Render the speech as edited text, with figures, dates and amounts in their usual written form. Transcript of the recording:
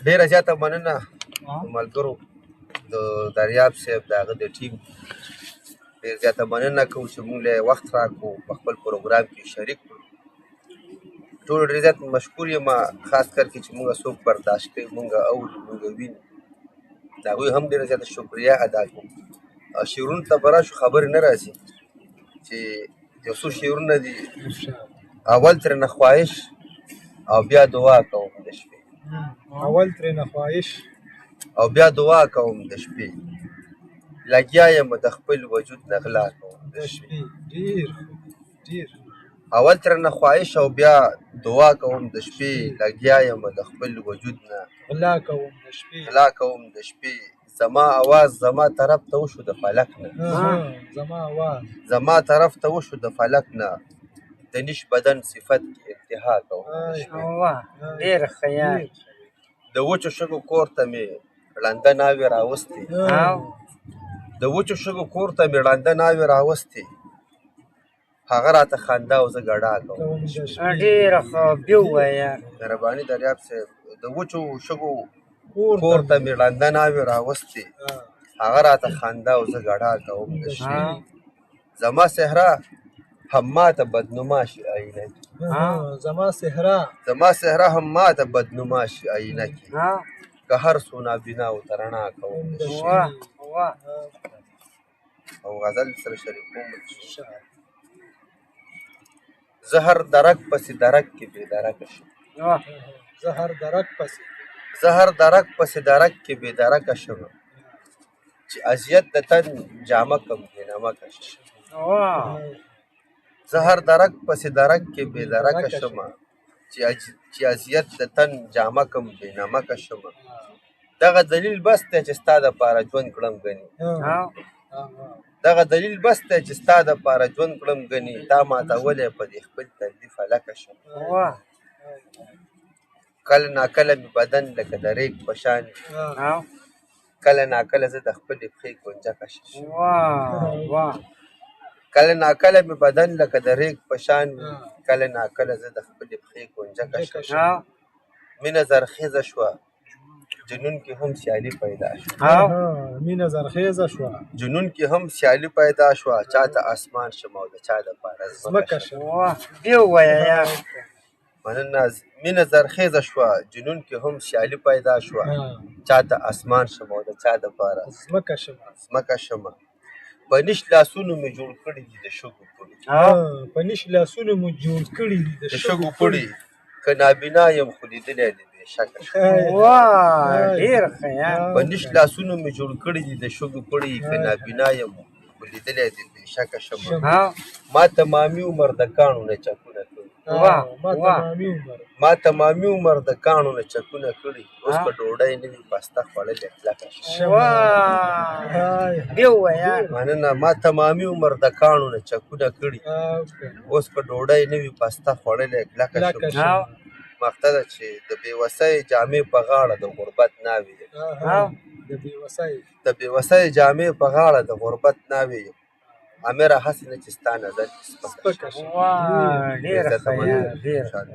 ډېره زیاته مننه ملګرو د دریاب صاحب د هغه د ټیم ډېر زیاته مننه کوو چې موږ له وخت راکړو په خپل پروګرام کې شریک کړو. ټول ډېر زیات مشکور یم، خاص کر کې چې موږ څوک برداشت کوي، موږ اوري، موږ وینو، د هغوی هم ډېره زیاته شکریه ادا کوم. شعرونو ته به راشو، خبرې نه راځي چې یو څو شعرونه دي. اول ترېنه خواهش او بیا دعا کوم د شپې، اول ترېنه خواهش او بیا دعا کوم د شپې، لګیا یم د خپل وجود نه غلا کوم د شپې. ډېر اول ترېنه خواهش او بیا دعا کوم د شپې، لګیا یم د خپل وجود نه غلا کوم د شپې. غلا کوم د شپې. زما اواز زما طرف ته وشو د فلک نه، زما اواز زما طرف ته وشو د فلک نه، د نیش بدن صفت کې انتها کوم د شپې. ډېر خیال د وچو شګو کور ته مې ړنده ناوې راوستې، د وچو شګو کور ته مې ړنده ناوې راوستې، هغه راته خندا او زه ګډا کوم د شپې. ډېره ښه بیا ووایه. مهرباني دریاب صاحب، د وچو شګو کور ته مې ړنده ناوې راوستې، هغه راته خندا او زه ګډا کوم د شپې. زما صحرا هم ماته بدنما شي آینه کې، زما صحرا زما صحرا هم ماته بدنما شي آینه کې، که هر څو نابینا او ترڼا کوم د شپې. او غزل سره شریکوم. زه هر درک پسې درک کې بې درکه شم، زه هر درک پسې زه هر درک پسې درک کې بې درکه شم، چې اذیت د تن جامه کم بې نمکه شم. زه هر درک پسې درک کې بې درکه شم، چې اذیت د تن جامه کم بې نمکه شم. دغه دلیل بس دی چې ستا دپاره ژوند کړم ګنې، دغه دلیل بس دی چې ستا دپاره ژوند کړم ګنې، تا ماتولی په دې خپل تندي فلکه شم. کله ناکله مې بدن لکه د ریګ په شان وي، کله ناکله زه د خپلې پښې کونجکه شم. کله ناکله مې بدن لکه د ریګ په شان وي، کله ناکله زه د خپلې پښې کونجکه شم. مینه زرخیزه شوه جنون کې هم سیالي پیدا شوه، مینه زرخیزه شوه جنون کې هم سیالي پیدا شوه، چاته اسمان شم او د چا دپاره ځمکه شم. بیا ووایه. مننه. مینه زرخیزه شوه جنون کې هم سیالي پیدا شوه، چاته اسمان شم او د چا دپاره ځمکه شم. په نیش لاسونو مې جوړ کړي دي د شګو پړي، په نیش لاسونو مو جوړ کړي دي د شګو پړي، که نابینا یم خو لیدلی دې بې شکه شم. ډېر خیال. په نیش لاسونو مې جوړ کړي دي د شګو پړي، که نابینا یم خو لیدلی دې بې شکه شم. ما تمامي عمر د کاڼو نه چکونه کړي، ما تمامي عمر د کاڼو نه چکونه کړي، اوس که ډوډۍ نه وي پسته خوړلې کلکه شم. بیا ووایه. مننه. ما تمامي عمر د کاڼو نه چکونه کړي، اوس که ډوډۍ نه وي پسته خوړلې کلکه شم. مقته ده چې د بېوسۍ جامې په غاړه د غربت ناوې یم، د بېوسۍ جامې په غاړه د غربت ناوې یم، امره هسې نه چې ستا نظر کې سپکه شم. ډېر خیال.